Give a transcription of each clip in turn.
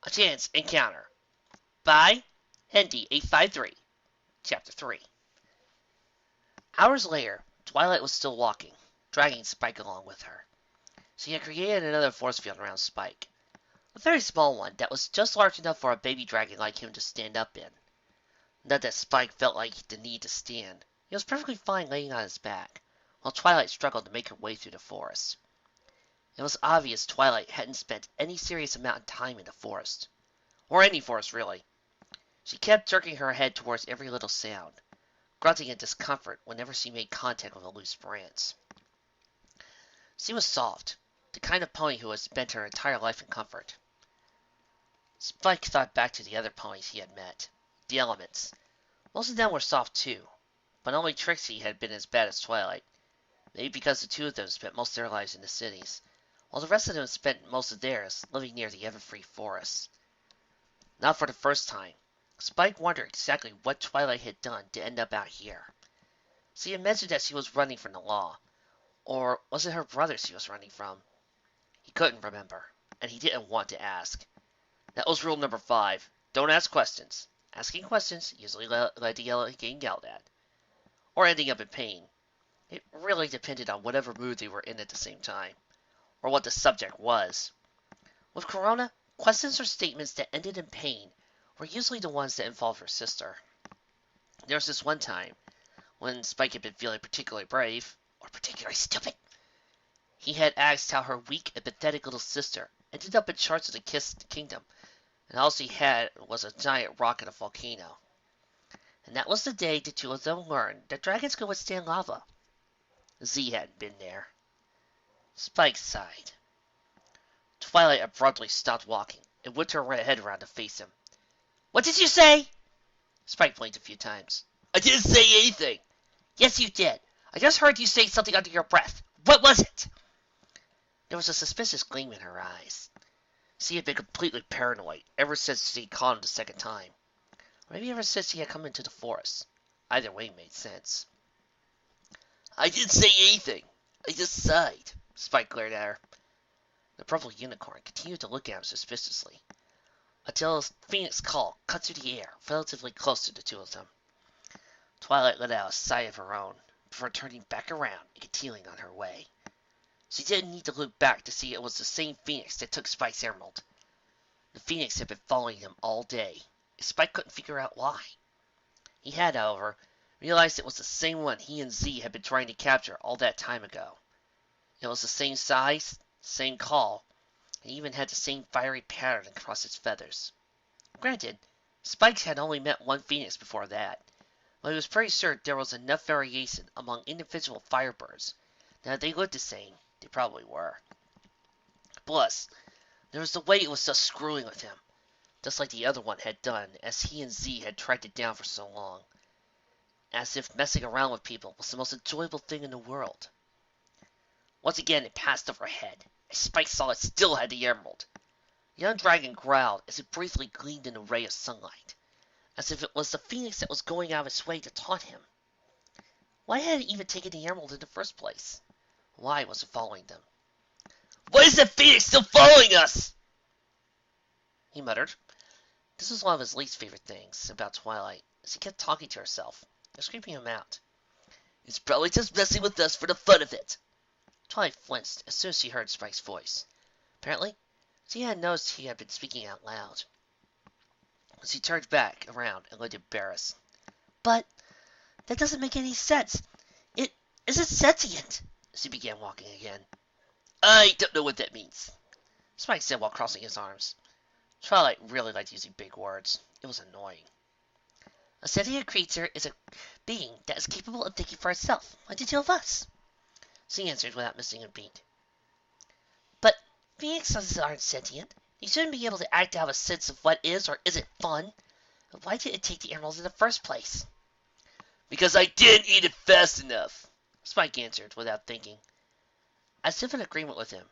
A Chance Encounter by Hendy 853, Chapter 3. Hours later, Twilight was still walking, dragging Spike along with her. She had created another force field around Spike, a very small one that was just large enough for a baby dragon like him to stand up in. Not that Spike felt like the need to stand. He was perfectly fine laying on his back, while Twilight struggled to make her way through the forest. It was obvious Twilight hadn't spent any serious amount of time in the forest. Or any forest, really. She kept jerking her head towards every little sound, grunting in discomfort whenever she made contact with a loose branch. She was soft, the kind of pony who had spent her entire life in comfort. Spike thought back to the other ponies he had met. The elements. Most of them were soft too, but only Trixie had been as bad as Twilight, maybe because the two of them spent most of their lives in the cities, while the rest of them spent most of theirs living near the everfree forests. Not for the first time, Spike wondered exactly what Twilight had done to end up out here. She imagined that she was running from the law, or was it her brother she was running from? He couldn't remember, and he didn't want to ask. That was rule number 5. Don't ask questions. Asking questions usually led to getting yelled at, or ending up in pain. It really depended on whatever mood they were in at the same time, or what the subject was. With Corona, questions or statements that ended in pain were usually the ones that involved her sister. There was this one time, when Spike had been feeling particularly brave, or particularly stupid. He had asked how her weak and pathetic little sister ended up in charge of the Kissed Kingdom, and all she had was a giant rock and a volcano. And that was the day the two of them learned that dragons could withstand lava. Z hadn't been there. Spike sighed. Twilight abruptly stopped walking and whipped her head around to face him. "What did you say?" Spike blinked a few times. "I didn't say anything." "Yes, you did. I just heard you say something under your breath. What was it?" There was a suspicious gleam in her eyes. She had been completely paranoid ever since she had caught him the second time. Or maybe ever since he had come into the forest. Either way made sense. "I didn't say anything. I just sighed." Spike glared at her. The purple unicorn continued to look at him suspiciously, until a phoenix call cut through the air, relatively close to the two of them. Twilight let out a sigh of her own, before turning back around and continuing on her way. She didn't need to look back to see it was the same phoenix that took Spike's emerald. The phoenix had been following him all day, and Spike couldn't figure out why. He had, however, realized it was the same one he and Z had been trying to capture all that time ago. It was the same size, same call, and even had the same fiery pattern across its feathers. Granted, Spike had only met one phoenix before that, but he was pretty sure there was enough variation among individual firebirds that if they looked the same, they probably were. Plus, there was the way it was just screwing with him, just like the other one had done as he and Z had tracked it down for so long. As if messing around with people was the most enjoyable thing in the world. Once again it passed overhead, and Spike saw it still had the emerald. The young dragon growled as it briefly gleamed in a ray of sunlight, as if it was the phoenix that was going out of its way to taunt him. Why had it even taken the emerald in the first place? Why was it following them? "Why is that phoenix still following us?" he muttered. This was one of his least favorite things about Twilight, as he kept talking to herself, and screaming him out. "It's probably just messing with us for the fun of it." Twilight flinched as soon as she heard Spike's voice. Apparently, she hadn't noticed he had been speaking out loud. She turned back around and looked embarrassed. "But that doesn't make any sense. It isn't sentient." She began walking again. "I don't know what that means," Spike said while crossing his arms. Twilight really liked using big words. It was annoying. "A sentient creature is a being that is capable of thinking for itself, like the two of us," she answered without missing a beat. "But phoenixes aren't sentient. They shouldn't be able to act to have a sense of what is or isn't fun. Why did it take the emeralds in the first place?" "Because I didn't eat it fast enough," Spike answered without thinking. As if in agreement with him,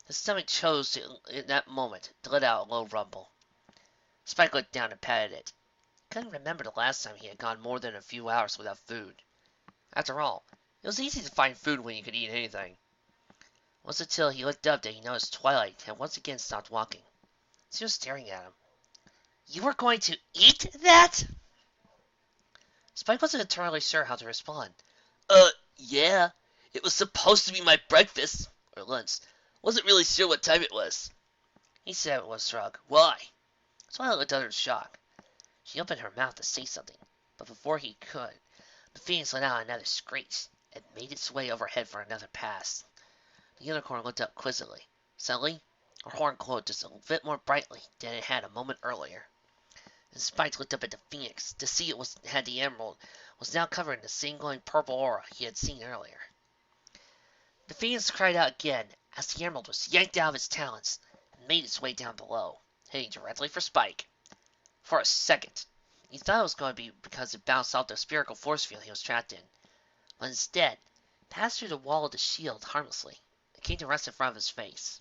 his stomach chose in that moment to let out a low rumble. Spike looked down and patted it. He couldn't remember the last time he had gone more than a few hours without food. After all, it was easy to find food when you could eat anything. It wasn't until he looked up that he noticed Twilight had once again stopped walking. She was staring at him. You were going to eat that? Spike wasn't entirely sure how to respond. Yeah. It was supposed to be my breakfast, or lunch. Wasn't really sure what time it was. He said with a shrug. Why? Twilight looked at her in shock. She opened her mouth to say something, but before he could, the phoenix let out another screech and made its way overhead for another pass. The unicorn looked up quizzically. Suddenly, her horn glowed just a bit more brightly than it had a moment earlier. And Spike looked up at the phoenix to see had the emerald was now covered in the same glowing purple aura he had seen earlier. The phoenix cried out again as the emerald was yanked out of its talons and made its way down below, heading directly for Spike. For a second, he thought it was going to be because it bounced off the spherical force field he was trapped in, but instead, it passed through the wall of the shield harmlessly and came to rest in front of his face.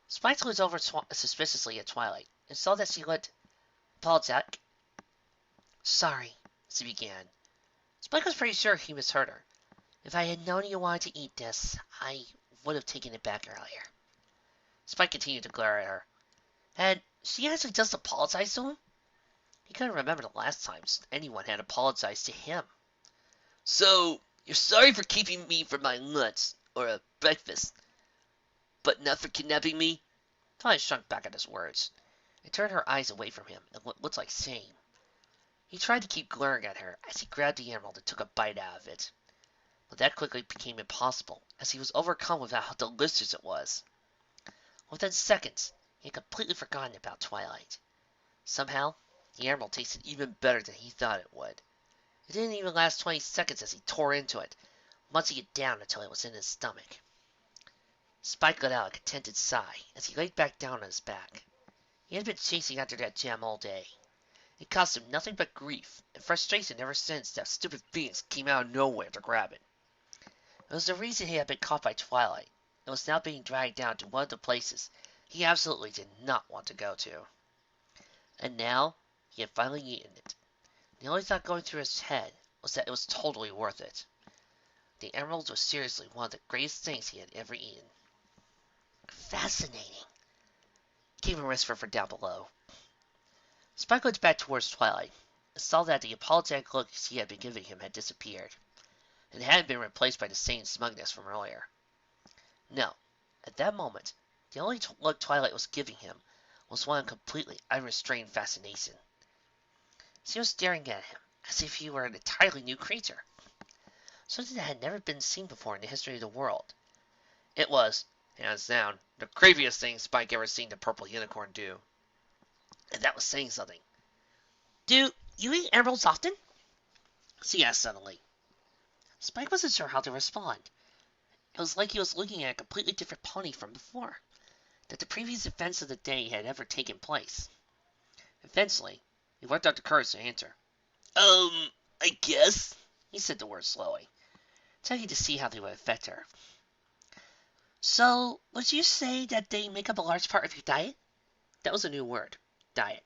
Spike looked over suspiciously at Twilight and saw that she looked apologetic. Sorry, she began. Spike was pretty sure he misheard her. If I had known you wanted to eat this, I would have taken it back earlier. Spike continued to glare at her. Had she actually just apologized to him? He couldn't remember the last time anyone had apologized to him. So, you're sorry for keeping me from my lunch, or breakfast, but not for kidnapping me? Twilight shrunk back at his words, and turned her eyes away from him in what looked like shame. He tried to keep glaring at her as he grabbed the emerald and took a bite out of it. But that quickly became impossible, as he was overcome with how delicious it was. Within seconds, he had completely forgotten about Twilight. Somehow, the emerald tasted even better than he thought it would. It didn't even last 20 seconds as he tore into it, munching it down until it was in his stomach. Spike let out a contented sigh as he laid back down on his back. He had been chasing after that gem all day. It caused him nothing but grief and frustration ever since that stupid phoenix came out of nowhere to grab it. It was the reason he had been caught by Twilight, and was now being dragged down to one of the places he absolutely did not want to go to. And now, he had finally eaten it. The only thought going through his head was that it was totally worth it. The emerald was seriously one of the greatest things he had ever eaten. Fascinating, came a whisper from down below. Spike looked back towards Twilight, and saw that the apologetic look she had been giving him had disappeared, and hadn't been replaced by the same smugness from earlier. No, at that moment, the only look Twilight was giving him was one of completely unrestrained fascination. She was staring at him as if he were an entirely new creature, something that had never been seen before in the history of the world. It was, hands down, the creepiest thing Spike ever seen the purple unicorn do. And that was saying something. Do you eat emeralds often? She asked suddenly. Spike wasn't sure how to respond. It was like he was looking at a completely different pony from before, that the previous events of the day had ever taken place. Eventually, he worked up the courage to answer. I guess, he said the words slowly, checking to see how they would affect her. So, would you say that they make up a large part of your diet? That was a new word, diet.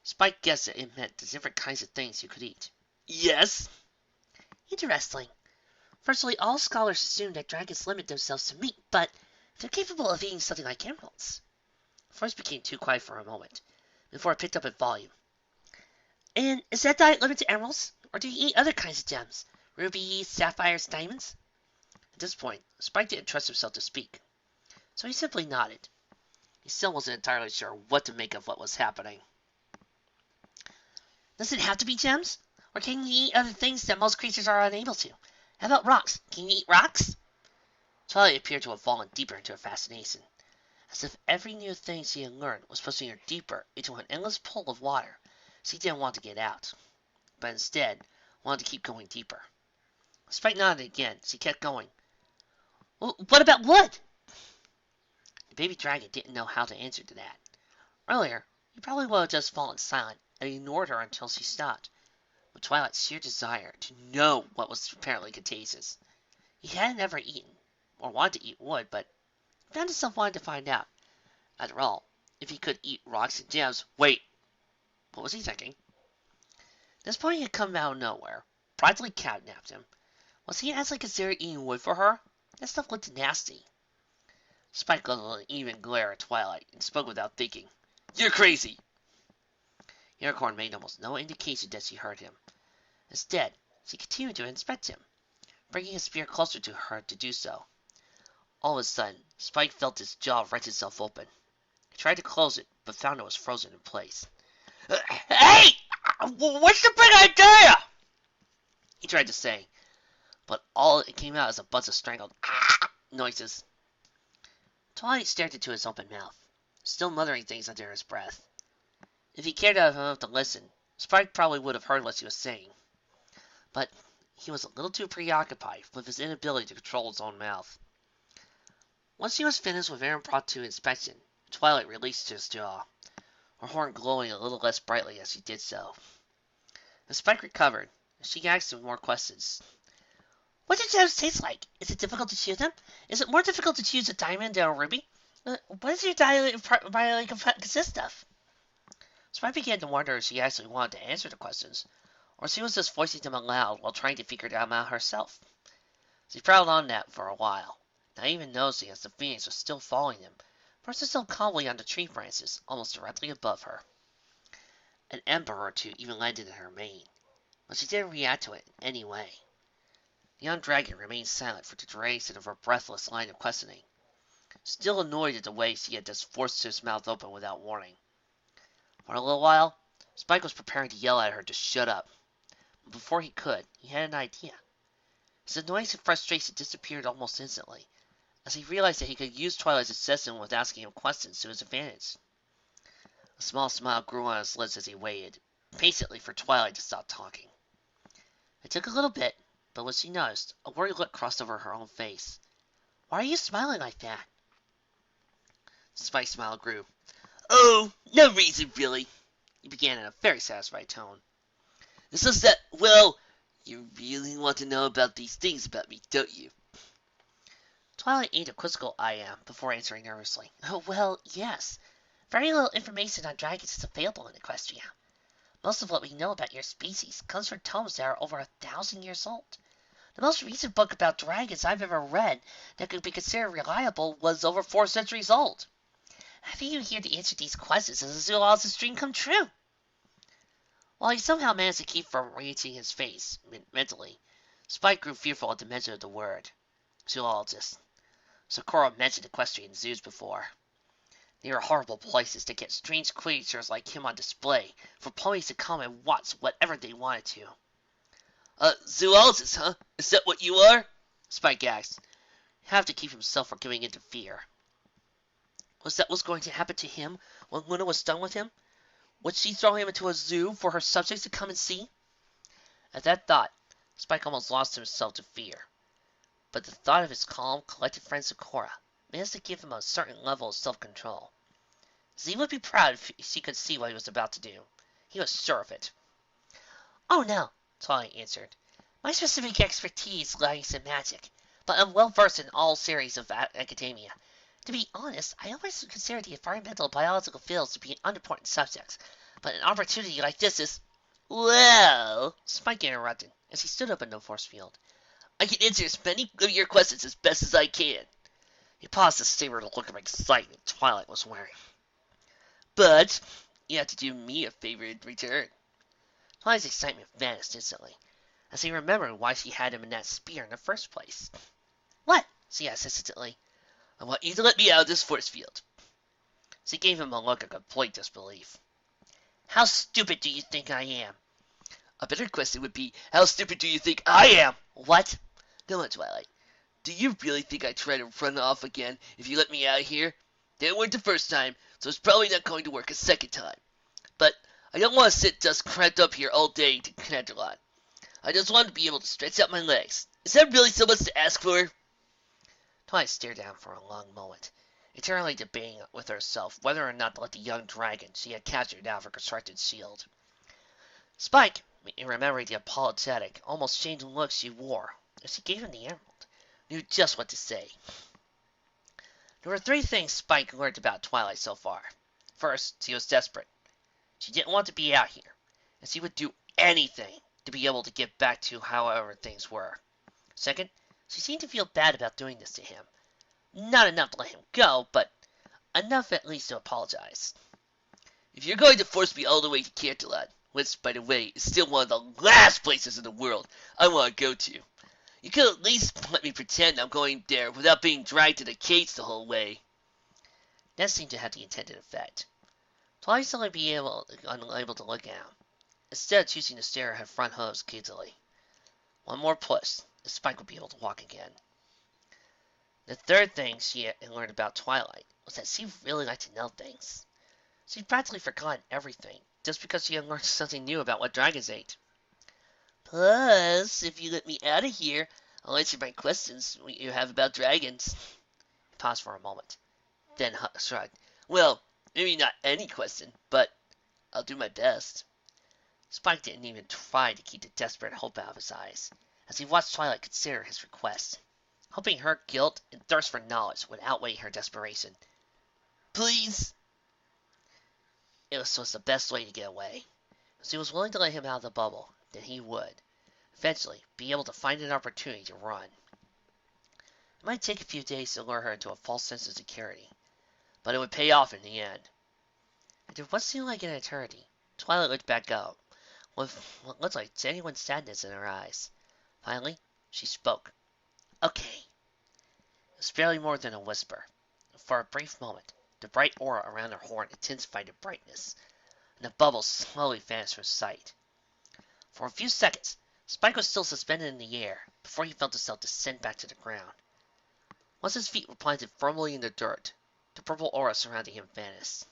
Spike guessed that it meant the different kinds of things you could eat. Yes. Interesting. Virtually all scholars assume that dragons limit themselves to meat, but they're capable of eating something like emeralds. The voice became too quiet for a moment, before it picked up in volume. And is that diet limited to emeralds, or do you eat other kinds of gems? Rubies, sapphires, diamonds? At this point, Spike didn't trust himself to speak, so he simply nodded. He still wasn't entirely sure what to make of what was happening. Does it have to be gems? Or can you eat other things that most creatures are unable to? How about rocks? Can you eat rocks? Twilight appeared to have fallen deeper into her fascination, as if every new thing she had learned was pushing her deeper into an endless pool of water she didn't want to get out, but instead wanted to keep going deeper. Spike nodded again. She kept going. Well, what about wood? The baby dragon didn't know how to answer to that. Earlier, he probably would have just fallen silent and ignored her until she stopped, with Twilight's sheer desire to know what was apparently contagious. He hadn't ever eaten, or wanted to eat wood, but found himself wanting to find out. After all, if he could eat rocks and gems... Wait! What was he thinking? This point had come out of nowhere, practically catnapped him. Was he actually considered eating wood for her? That stuff looked nasty. Spike leveled an even glare at Twilight and spoke without thinking. "You're crazy!" The alicorn made almost no indication that she heard him. Instead, she continued to inspect him, bringing his spear closer to her to do so. All of a sudden, Spike felt his jaw wrench itself open. He tried to close it, but found it was frozen in place. "Hey! What's the big idea?" he tried to say, but all it came out as a bunch of strangled noises. Twilight stared into his open mouth, still muttering things under his breath. If he cared enough to listen, Spike probably would have heard what she was saying. But he was a little too preoccupied with his inability to control his own mouth. Once she was finished with her impromptu inspection, Twilight released his jaw, her horn glowing a little less brightly as she did so. As Spike recovered, she asked him more questions. "What do gems taste like? Is it difficult to choose them? Is it more difficult to choose a diamond than a ruby? What does your diet consist of?" Spike began to wonder if she actually wanted to answer the questions, or she was just voicing them aloud while trying to figure them out herself. She prowled on that for a while, not even noticing as the phoenix was still following them, perched still calmly on the tree branches almost directly above her. An ember or two even landed in her mane, but she didn't react to it in any way. The young dragon remained silent for the duration of her breathless line of questioning, still annoyed at the way she had just forced his mouth open without warning. For a little while, Spike was preparing to yell at her to shut up, but before he could, he had an idea. His annoyance and frustration disappeared almost instantly, as he realized that he could use Twilight's assessment with asking him questions to his advantage. A small smile grew on his lips as he waited, patiently for Twilight to stop talking. It took a little bit, but when she noticed, a worried look crossed over her own face. "Why are you smiling like that?" Spike's smile grew. "Oh, no reason, really," he began in a very satisfied tone. "It's just that, well, you really want to know about these things about me, don't you?" Twilight aimed a quizzical eye before answering nervously. "Oh, well, yes. Very little information on dragons is available in Equestria. Most of what we know about your species comes from tomes that are over 1,000 years old. The most recent book about dragons I've ever read that could be considered reliable was over 4 centuries old. Having you here to answer these questions is a zoologist's dream come true." While he somehow managed to keep from reaching his face mentally, Spike grew fearful at the mention of the word zoologist. Zecora mentioned equestrian zoos before. They are horrible places to get strange creatures like him on display, for ponies to come and watch whatever they wanted to. Zoologist, huh? Is that what you are?" Spike asked. He had to keep himself from giving in to fear. Was that what's going to happen to him when Luna was done with him? Would she throw him into a zoo for her subjects to come and see? At that thought, Spike almost lost himself to fear. But the thought of his calm, collected friend Zecora managed to give him a certain level of self-control. Z would be proud if she could see what he was about to do. He was sure of it. "Oh no," Twilight answered. "My specific expertise lies in magic, but I'm well versed in all series of academia. To be honest, I always consider the environmental and biological fields to be unimportant subjects, but an opportunity like this is—" "Well," Spike interrupted, as he stood up in the force field, "I can answer as many of your questions as best as I can." He paused to savor the look of excitement Twilight was wearing. "But you have to do me a favor in return." Twilight's excitement vanished instantly, as he remembered why she had him in that spear in the first place. "What?" she asked hesitantly. "I want you to let me out of this force field." She gave him a look of complete disbelief. "How stupid do you think I am?" "A better question would be, how stupid do you think I am?" "What?" "Come on, Twilight. Do you really think I'd try to run off again if you let me out of here? Didn't work the first time, so it's probably not going to work a second time. But I don't want to sit just cramped up here all day to Canterlot. I just want to be able to stretch out my legs. Is that really so much to ask for?" Twilight stared down for a long moment, eternally debating with herself whether or not to let the young dragon she had captured out of her constructed shield. Spike, remembering the apologetic, almost shamed look she wore as she gave him the emerald, knew just what to say. There were 3 things Spike learned about Twilight so far. First, she was desperate. She didn't want to be out here, and she would do anything to be able to get back to however things were. Second, she seemed to feel bad about doing this to him. Not enough to let him go, but enough at least to apologize. If you're going to force me all the way to Canterlot, which, by the way, is still one of the last places in the world I want to go to, you could at least let me pretend I'm going there without being dragged to the cage the whole way. That seemed to have the intended effect. Twilight suddenly became unable to look at him, instead choosing to stare at her front hooves guiltily. One more push, and Spike would be able to walk again. The third thing she had learned about Twilight was that she really liked to know things. She'd practically forgotten everything, just because she had learned something new about what dragons ate. Plus, if you let me out of here, I'll answer my questions you have about dragons. He paused for a moment, then shrugged. Well, maybe not any question, but I'll do my best. Spike didn't even try to keep the desperate hope out of his eyes, as he watched Twilight consider his request, hoping her guilt and thirst for knowledge would outweigh her desperation. Please! It was the best way to get away. If she was willing to let him out of the bubble, then he would, eventually, be able to find an opportunity to run. It might take a few days to lure her into a false sense of security, but it would pay off in the end. After what seemed like an eternity, Twilight looked back up, with what looked like genuine sadness in her eyes. Finally, she spoke. Okay. It was barely more than a whisper. For a brief moment, the bright aura around her horn intensified in brightness, and the bubbles slowly vanished from sight. For a few seconds, Spike was still suspended in the air before he felt himself descend back to the ground. Once his feet were planted firmly in the dirt, the purple aura surrounding him vanished.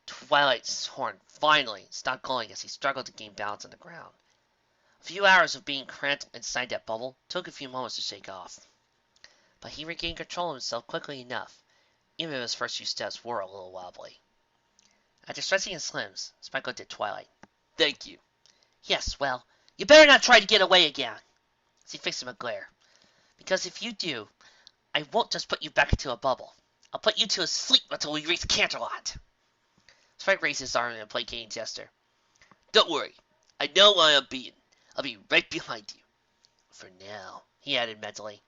Twilight's horn finally stopped glowing as he struggled to gain balance on the ground. A few hours of being cramped inside that bubble took a few moments to shake off, but he regained control of himself quickly enough, even if his first few steps were a little wobbly. After stretching his limbs, Spike looked at Twilight. Thank you. Yes, well, you better not try to get away again. She fixed him a glare. Because if you do, I won't just put you back into a bubble. I'll put you to sleep until we reach Canterlot. Spike raised his arm in a placating gesture. Don't worry. I know why I'm beaten. I'll be right behind you. For now, he added mentally.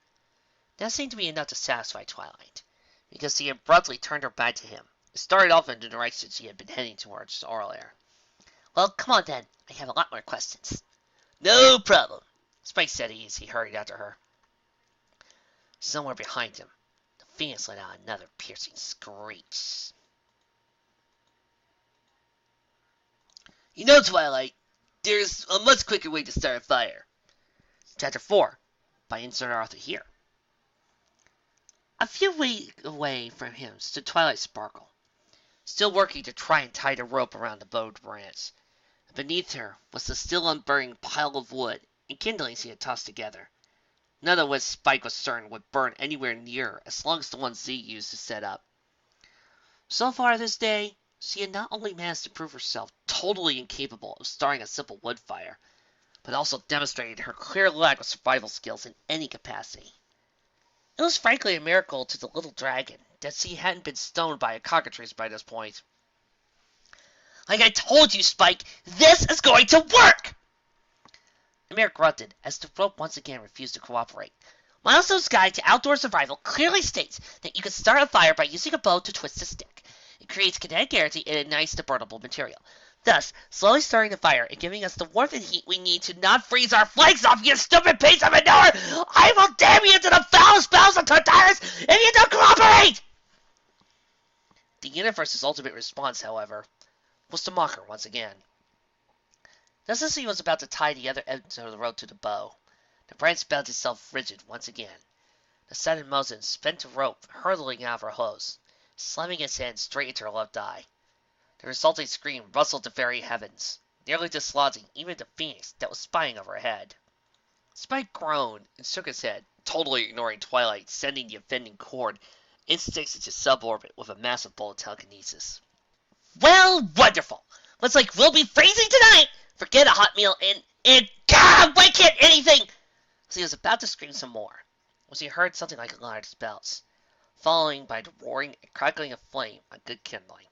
That seemed to be enough to satisfy Twilight, because he abruptly turned her back to him and started off in the direction she had been heading towards earlier. Well, come on then. I have a lot more questions. No problem, Spike said as he hurried after her. Somewhere behind him, the Phoenix let out another piercing screech. You know, Twilight, there's a much quicker way to start a fire. Chapter 4, by insertauthor here. A few feet away from him stood Twilight Sparkle, still working to try and tie the rope around the bowed branch. Beneath her was the still unburning pile of wood and kindlings he had tossed together, none of which Spike was certain would burn anywhere near as long as the ones Z used to set up. So far this day, she had not only managed to prove herself totally incapable of starting a simple wood fire, but also demonstrated her clear lack of survival skills in any capacity. It was frankly a miracle to the little dragon that she hadn't been stoned by a cockatrice by this point. Like I told you, Spike, this is going to work! Amir grunted as the rope once again refused to cooperate. Milestone's Guide to Outdoor Survival clearly states that you can start a fire by using a bow to twist a stick. It creates kinetic energy and ignites the burnable material, thus slowly starting the fire and giving us the warmth and heat we need to not freeze our flanks off, you stupid piece of manure! I will damn you to the foulest bowels of Tartarus if you don't cooperate! The universe's ultimate response, however, was to mock her once again. Just as he was about to tie the other end of the rope to the bow, the branch bent itself rigid once again. The sudden motion spent the rope hurtling out of her hose, slamming its end straight into her left eye. The resulting scream rustled the very heavens, nearly dislodging even the phoenix that was spying overhead. Spike groaned and shook his head, totally ignoring Twilight sending the offending cord instincts into suborbit with a massive bolt of telekinesis. Well, wonderful! Looks like we'll be freezing tonight! Forget a hot meal and God, why can't anything? So he was about to scream some more, when he heard something like a large belch, following by the roaring and crackling of flame on good kindling.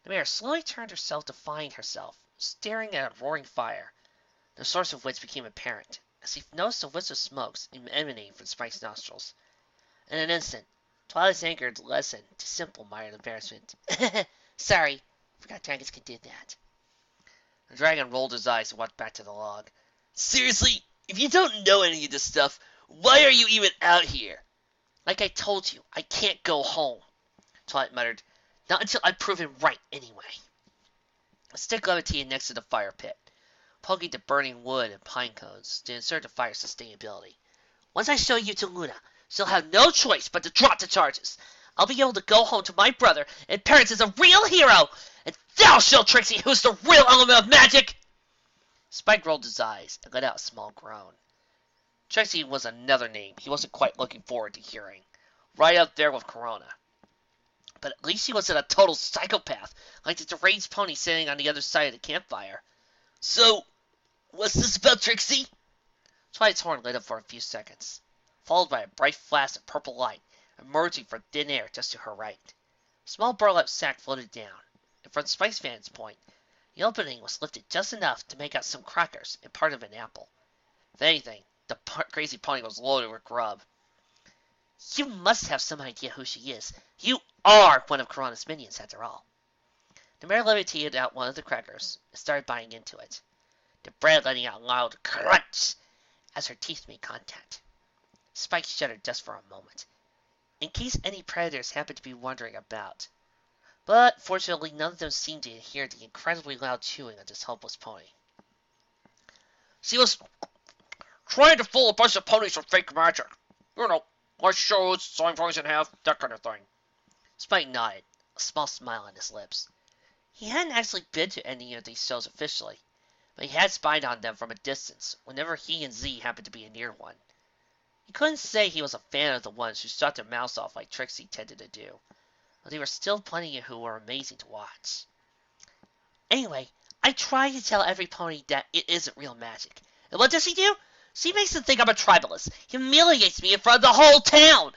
The mare slowly turned herself to find herself staring at a roaring fire, the source of which became apparent as he noticed a wisp of smokes emanating from Spike's nostrils. In an instant, Twilight's anger lessened to simple mild embarrassment. Sorry, forgot dragons could do that. The dragon rolled his eyes and walked back to the log. Seriously, if you don't know any of this stuff, why are you even out here? Like I told you, I can't go home, Twilight muttered. Not until I prove him right, anyway. A stick levitated next to the fire pit, poking the burning wood and pine cones to insert the fire's sustainability. Once I show you to Luna, she'll have no choice but to drop the charges. I'll be able to go home to my brother and parents as a real hero, and thou show Trixie who's the real element of magic! Spike rolled his eyes and let out a small groan. Trixie was another name he wasn't quite looking forward to hearing. Right up there with Corona. But at least he wasn't a total psychopath, like the deranged pony sitting on the other side of the campfire. So, what's this about, Trixie? Twilight's horn lit up for a few seconds, followed by a bright flash of purple light emerging from thin air just to her right. A small burlap sack floated down, and from Spike's vantage point, the opening was lifted just enough to make out some crackers and part of an apple. If anything, the crazy pony was loaded with grub. You must have some idea who she is. You are one of Corona's minions, after all. The mare levitated out one of the crackers and started biting into it, the bread letting out a loud crunch as her teeth made contact. Spike shuddered just for a moment, in case any predators happened to be wandering about. But fortunately, none of them seemed to hear the incredibly loud chewing of this helpless pony. She was trying to fool a bunch of ponies with fake magic. You know, like shows, sign poison have, that kind of thing. Spike nodded, a small smile on his lips. He hadn't actually been to any of these shows officially, but he had spied on them from a distance whenever he and Z happened to be near one. He couldn't say he was a fan of the ones who shut their mouths off like Trixie tended to do, but there were still plenty who were amazing to watch. Anyway, I try to tell every pony that it isn't real magic. And what does she do? She makes them think I'm a tribalist, humiliates me in front of the whole town.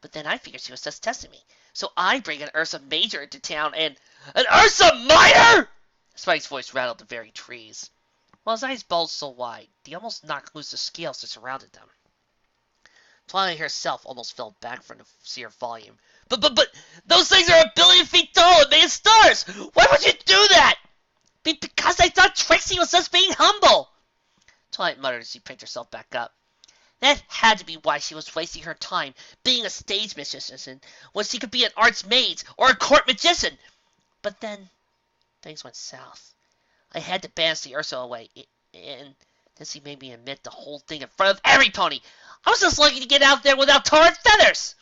But then I figured she was just testing me, so I bring an Ursa Major into town and... An Ursa Minor?! Spike's voice rattled the very trees, while his eyes bulged so wide, they almost knocked loose the scales that surrounded them. Twilight herself almost fell back from the sheer volume. But, those things are 1,000,000,000 feet tall and made of stars! Why would you do that? Because I thought Trixie was just being humble! Twilight muttered as she picked herself back up. That had to be why she was wasting her time being a stage musician when she could be an arts mage or a court magician. But then, things went south. I had to banish the Ursa away, and then she made me admit the whole thing in front of every pony. I was just lucky to get out there without tarred feathers!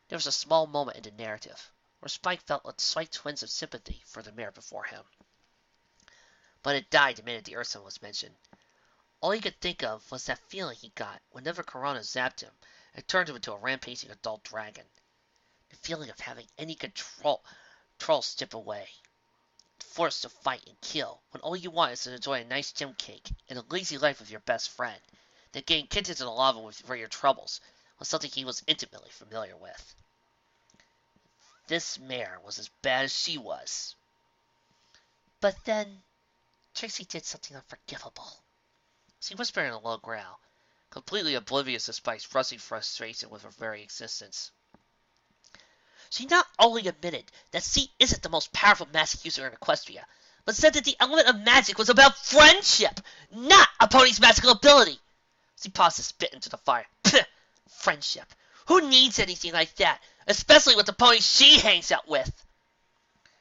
There was a small moment in the narrative where Spike felt a slight twinge of sympathy for the mare before him. But it died the minute the Ursa was mentioned. All he could think of was that feeling he got whenever Corona zapped him and turned him into a rampaging adult dragon. The feeling of having any control strip away. Forced to fight and kill when all you want is to enjoy a nice gem cake and a lazy life with your best friend. That getting kicked into the lava for your troubles was something he was intimately familiar with. This mare was as bad as she was. But then, Trixie did something unforgivable. She whispered in a low growl, completely oblivious to Spike's rushing frustration with her very existence. She not only admitted that she isn't the most powerful magic user in Equestria, but said that the element of magic was about friendship, not a pony's magical ability. She paused to spit into the fire. Friendship. Who needs anything like that, especially with the ponies she hangs out with?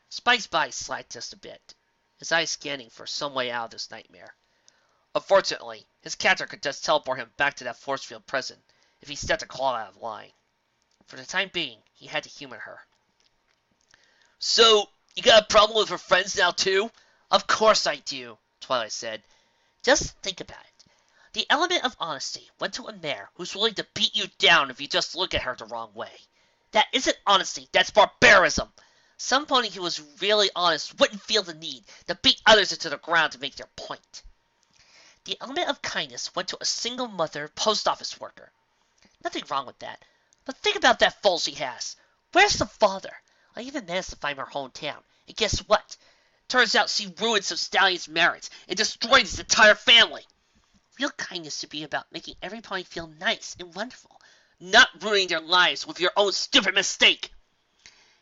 Spike's body slacked just a bit, his eyes scanning for some way out of this nightmare. Unfortunately, his captor could just teleport him back to that force field prison if he stepped a claw out of line. For the time being, he had to humor her. So, you got a problem with her friends now too? Of course I do, Twilight said. Just think about it. The element of honesty went to a mare who's willing to beat you down if you just look at her the wrong way. That isn't honesty, that's barbarism. Some pony who was really honest wouldn't feel the need to beat others into the ground to make their point. The element of kindness went to a single mother post office worker. Nothing wrong with that. But think about that foal she has. Where's the father? I even managed to find her hometown. And guess what? Turns out she ruined some stallion's marriage and destroyed his entire family. Real kindness should be about making every pony feel nice and wonderful, not ruining their lives with your own stupid mistake.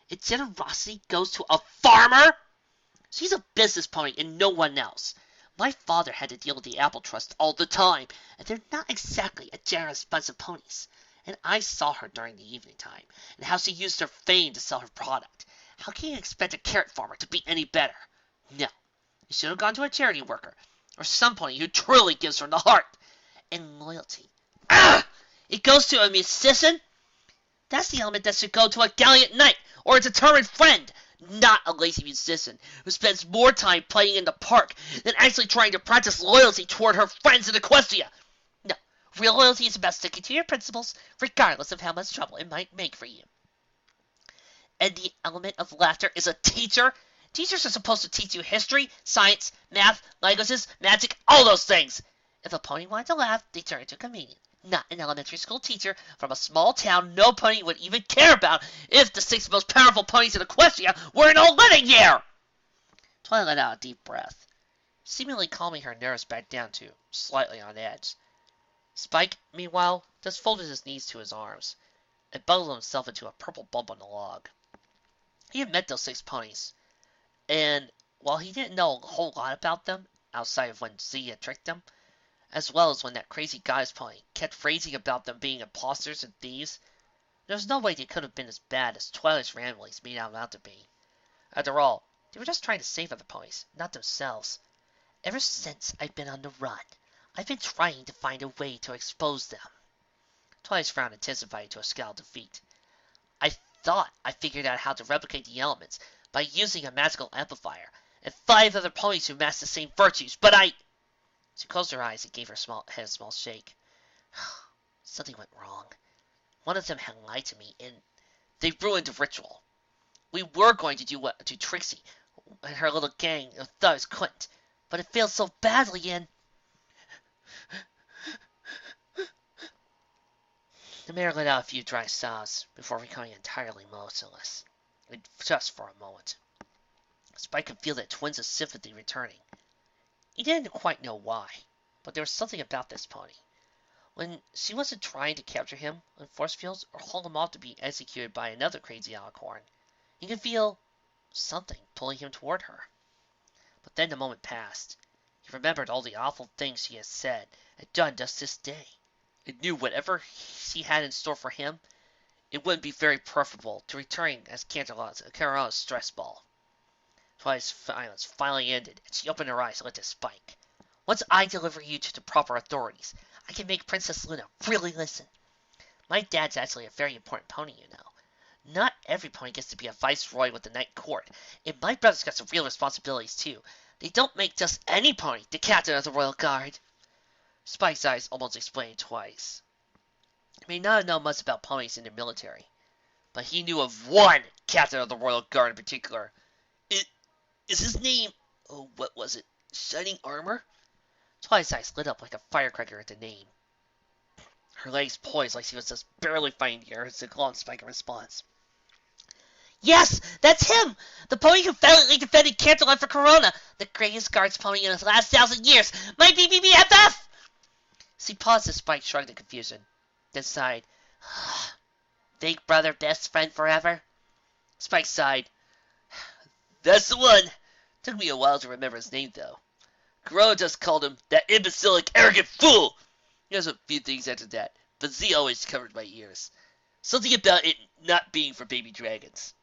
If generosity goes to a farmer, she's a business pony and no one else. My father had to deal with the Apple Trust all the time, and they're not exactly a generous bunch of ponies. And I saw her during the evening time, and how she used her fame to sell her product. How can you expect a carrot farmer to be any better? No, you should have gone to a charity worker, or some pony who truly gives from the heart. And loyalty. Ah! It goes to a musician? That's the element that should go to a gallant knight, or a determined friend, not a lazy musician who spends more time playing in the park than actually trying to practice loyalty toward her friends in Equestria. No, real loyalty is about sticking to your principles, regardless of how much trouble it might make for you. And the element of laughter is a teacher. Teachers are supposed to teach you history, science, math, languages, magic, all those things. If a pony wanted to laugh, they turn into a comedian. Not an elementary school teacher from a small town no pony would even care about if the 6 most powerful ponies in Equestria weren't all living here! Twilight let out a deep breath, seemingly calming her nerves back down to slightly on edge. Spike, meanwhile, just folded his knees to his arms and bundled himself into a purple bump on the log. He had met those 6 ponies, and while he didn't know a whole lot about them, outside of when Z had tricked them, as well as when that crazy goddess pony kept phrasing about them being imposters and thieves, there was no way they could have been as bad as Twilight's ramblings made out to be. After all, they were just trying to save other ponies, not themselves. Ever since I've been on the run, I've been trying to find a way to expose them. Twilight's frown intensified to a scowl of defeat. I thought I figured out how to replicate the elements by using a magical amplifier, and 5 other ponies who masked the same virtues, but She closed her eyes and gave her head a small shake. Something went wrong. One of them had lied to me, and they ruined the ritual. We were going to do Trixie and her little gang of thugs couldn't, but it failed so badly, and... The mayor let out a few dry sobs before becoming entirely motionless, just for a moment. Spike could feel that twinge of sympathy returning. He didn't quite know why, but there was something about this pony. When she wasn't trying to capture him on force fields or haul him off to be executed by another crazy alicorn, he could feel something pulling him toward her. But then the moment passed. He remembered all the awful things she had said and done just this day, and knew whatever she had in store for him, it wouldn't be very preferable to returning as Canterlot's stress ball. Twilight's silence finally ended, and she opened her eyes and looked at Spike. Once I deliver you to the proper authorities, I can make Princess Luna really listen. My dad's actually a very important pony, you know. Not every pony gets to be a viceroy with the Night Court, and my brother's got some real responsibilities, too. They don't make just any pony the captain of the Royal Guard. Spike's eyes almost explained twice. He may not have known much about ponies in the military, but he knew of one captain of the Royal Guard in particular. Is his name, what was it, Shining Armor? Twilight's eyes lit up like a firecracker at the name. Her legs poised like she was just barely finding the air as Zecora and Spike in response. Yes, that's him! The pony who valiantly defended Canterlot for Corona, the greatest guards pony in his last 1,000 years, my BBBFF! She paused as Spike shrugged in confusion, then sighed. Big brother, best friend forever? Spike sighed. That's the one! Took me a while to remember his name, though. Corona just called him that imbecilic, arrogant fool! He has a few things after that, but Z always covered my ears. Something about it not being for baby dragons.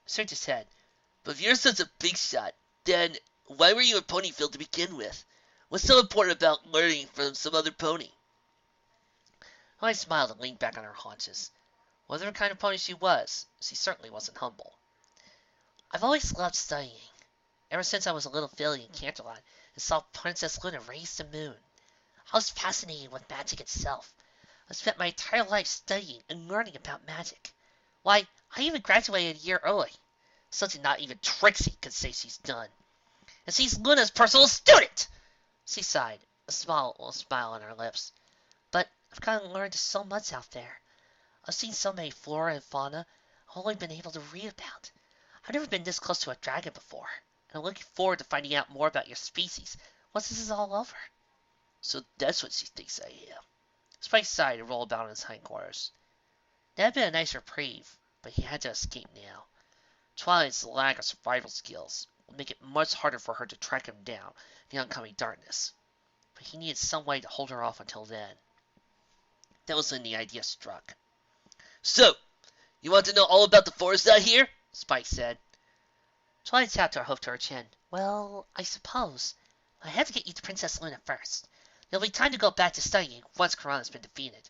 He shook his head. But if you're such a big shot, then why were you in Ponyville to begin with? What's so important about learning from some other pony? I smiled and leaned back on her haunches. Whatever kind of pony she was, she certainly wasn't humble. I've always loved studying. Ever since I was a little filly in Canterlot and saw Princess Luna raise the moon. I was fascinated with magic itself. I spent my entire life studying and learning about magic. Why, I even graduated a year early. Something not even Trixie could say she's done. And she's Luna's personal student! She sighed, a small smile on her lips. But I've kind of learned so much out there. I've seen so many flora and fauna I've only been able to read about. I've never been this close to a dragon before, and I'm looking forward to finding out more about your species once this is all over. So that's what she thinks I am. Spike sighed and rolled about on his hindquarters. That had been a nice reprieve, but he had to escape now. Twilight's lack of survival skills would make it much harder for her to track him down in the oncoming darkness, but he needed some way to hold her off until then. That was when the idea struck. "So, you want to know all about the forest out here?" Spike said. Twilight tapped her hoof to her chin. "Well, I suppose. I have to get you to Princess Luna first. There'll be time to go back to studying once Corona's been defeated."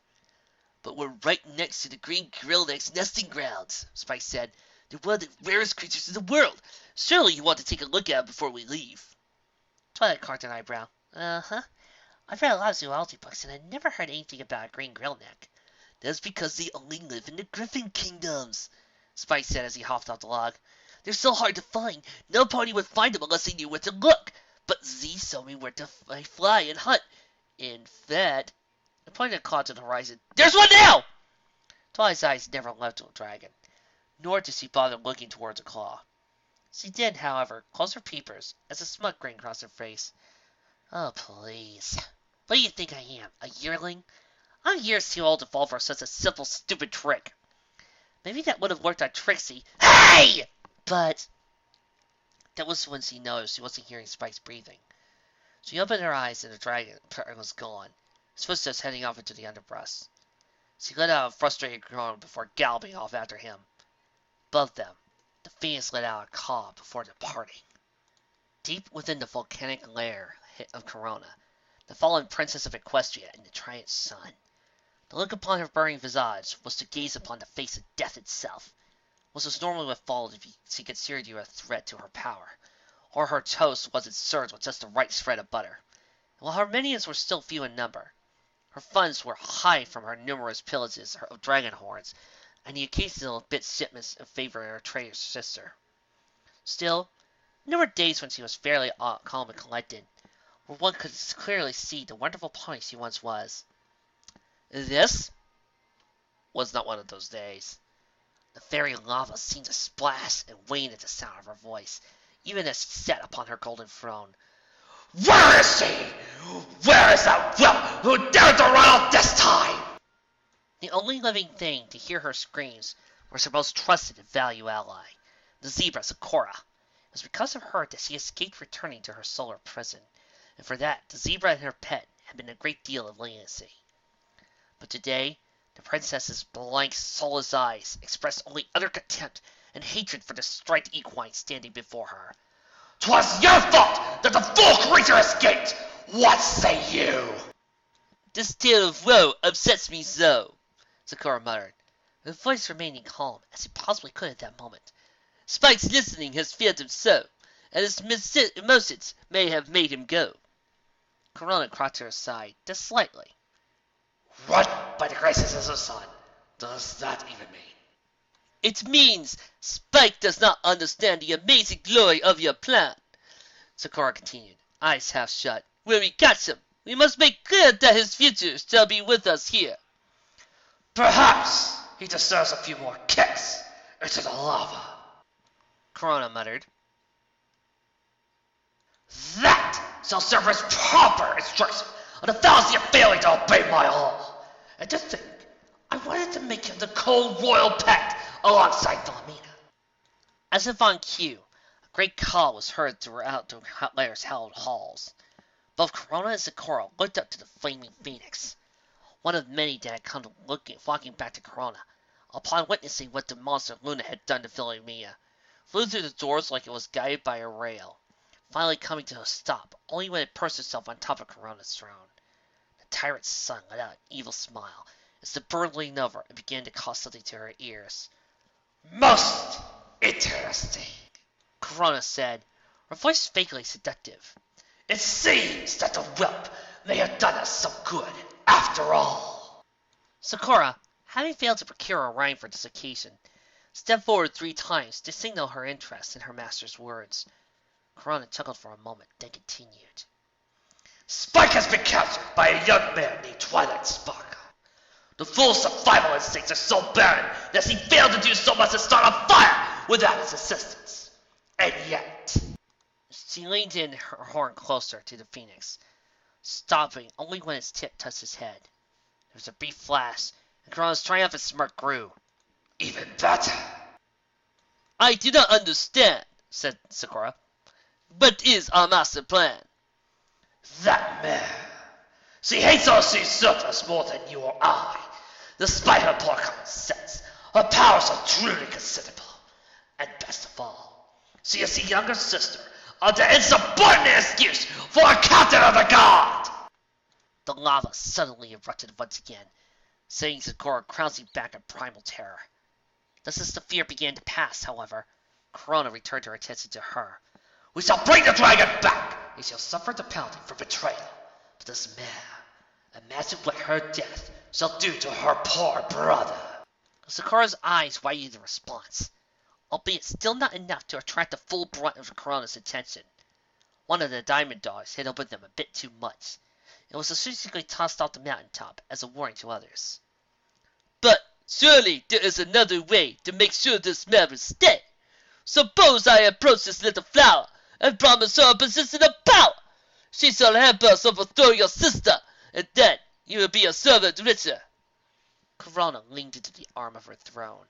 "But we're right next to the green grillneck's nesting grounds," Spike said. "They're one of the rarest creatures in the world. Surely you want to take a look at them before we leave." Twilight cocked an eyebrow. "Uh-huh. I've read a lot of zoology books, and I've never heard anything about a green grillneck." "That's because they only live in the Griffin Kingdoms," Spike said as he hopped off the log. "They're so hard to find, no pony would find them unless they knew where to look. But Z showed me where to fly and hunt. In fact," he pointed a claw to the horizon, "there's one now!" Twilight's eyes never left the dragon, nor did she bother looking towards a claw. She did, however, close her peepers as a smug grin crossed her face. "Oh, please. What do you think I am, a yearling? I'm years too old to fall for such a simple, stupid trick. Maybe that would have worked on Trixie. Hey!" But that was when she noticed she wasn't hearing Spike's breathing. She opened her eyes and the dragon was gone, his footsteps heading off into the underbrush. She let out a frustrated groan before galloping off after him. Above them, the phoenix let out a caw before departing. Deep within the volcanic lair of Corona, the fallen princess of Equestria and the Tyrant Sun, the look upon her burning visage was to gaze upon the face of death itself, which was normally what followed if she considered you a threat to her power, or her toast wasn't served with just the right spread of butter. And while her minions were still few in number, her funds were high from her numerous pillages of dragon horns and the occasional bit shipments in favor of her traitor's sister. Still, there were days when she was fairly calm and collected, where one could clearly see the wonderful pony she once was. This was not one of those days. The fairy lava seemed to splash and wane at the sound of her voice, even as she sat upon her golden throne. "Where is she? Where is that whelp who dared to run off this time?" The only living thing to hear her screams was her most trusted and valued ally, the zebra Zecora. It was because of her that she escaped returning to her solar prison, and for that the zebra and her pet had been a great deal of leniency. But today, the princess's blank, soulless eyes expressed only utter contempt and hatred for the striped equine standing before her. "'Twas your fault that the fool creature escaped! What say you?" "This tale of woe upsets me so," Zecora muttered, her voice remaining calm as it possibly could at that moment. "Spike's listening has failed him so, and his emotions may have made him go." Corona crossed to her side, just slightly. "What, by the graces of the sun, does that even mean?" "It means Spike does not understand the amazing glory of your plan," Zecora continued, eyes half shut. "When we catch him, we must make clear that his future shall be with us here." "Perhaps he deserves a few more kicks into the lava," Corona muttered. "That shall serve as proper instruction on the fallacy of failing to obey my law. And to think, I wanted to make him the co-royal pet alongside Philomena." As if on cue, a great call was heard throughout the lair's hallowed halls. Both Corona and Zecora looked up to the flaming phoenix, one of many that had come flocking back to Corona, upon witnessing what the monster Luna had done to Philomena, flew through the doors like it was guided by a rail, finally coming to a stop only when it perched itself on top of Corona's throne. The Tyrant Sun let out an evil smile as the bird leaned over and began to call something to her ears. "Most interesting," Corona said, her voice vaguely seductive. "It seems that the whelp may have done us some good, after all." Zecora, having failed to procure a rhyme for this occasion, stepped forward 3 times to signal her interest in her master's words. Corona chuckled for a moment, then continued. "Spike has been captured by a young man named Twilight Sparkle. The fool's survival instincts are so barren that he failed to do so much as start a fire without his assistance. And yet..." She leaned in her horn closer to the phoenix, stopping only when its tip touched his head. There was a brief flash, And Corona's triumphant smirk grew. Even better. I do not understand, said Zecora. What is our master plan? That mare. She hates us usurpers more than you or I. Despite her poor common sense, her powers are truly considerable. And best of all, she is the younger sister of the insubordinate excuse for a captain of the guard. The lava suddenly erupted once again, sending Zecora crouching back in primal terror. Just as the fear began to pass, however, Corona returned her attention to her. We shall bring the dragon back. He shall suffer the penalty for betrayal. But this mare, imagine what her death shall do to her poor brother. Zecora's eyes widened in response, albeit still not enough to attract the full brunt of Corona's attention. One of the diamond dogs had opened them a bit too much, and was essentially tossed off the mountaintop as a warning to others. But surely there is another way to make sure this mare will stay. Suppose I approach this little flower and promise her a position of power. She shall help us overthrow your sister, and then you will be a servant richer. Corona leaned into the arm of her throne,